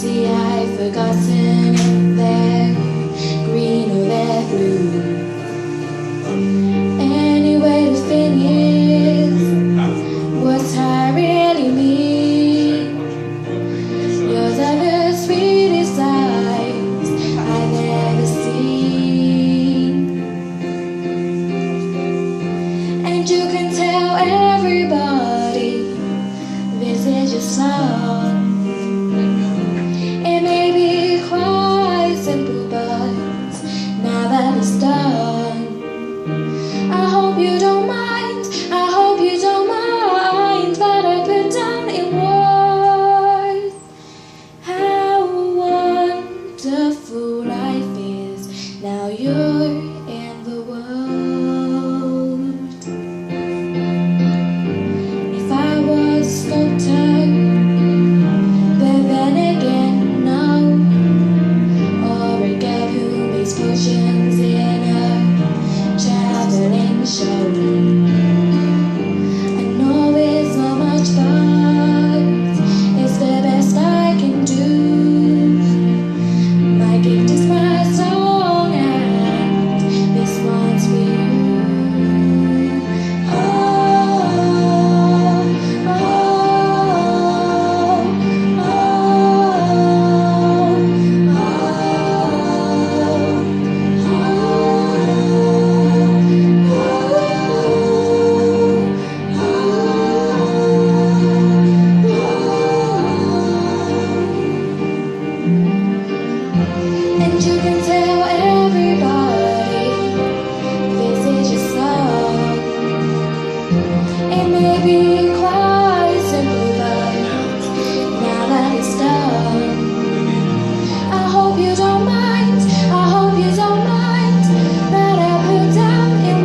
See, I've forgotten if they're green or they're blue. Anyway, the thing is, what I really mean. Yours are the sweetest eyes I've ever seen. And you can tell everybody this is your song. It may be quite simple, but now that it's done, I hope you don't mind, I hope you don't mind that I put down in words how wonderful life is. Now you're in the world. If I was a sculptor, but then again, no, or a girl who makes potions in a traveling show. I know it's not much, but it's the best I can do. My gift is my song, and this one's for you. Oh, oh, oh, and you can tell everybody this is your song. It may be quite simple, but now that it's done, I hope you don't mind, I hope you don't mind that I put down in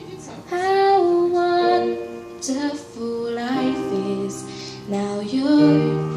words how wonderful life is. Now you're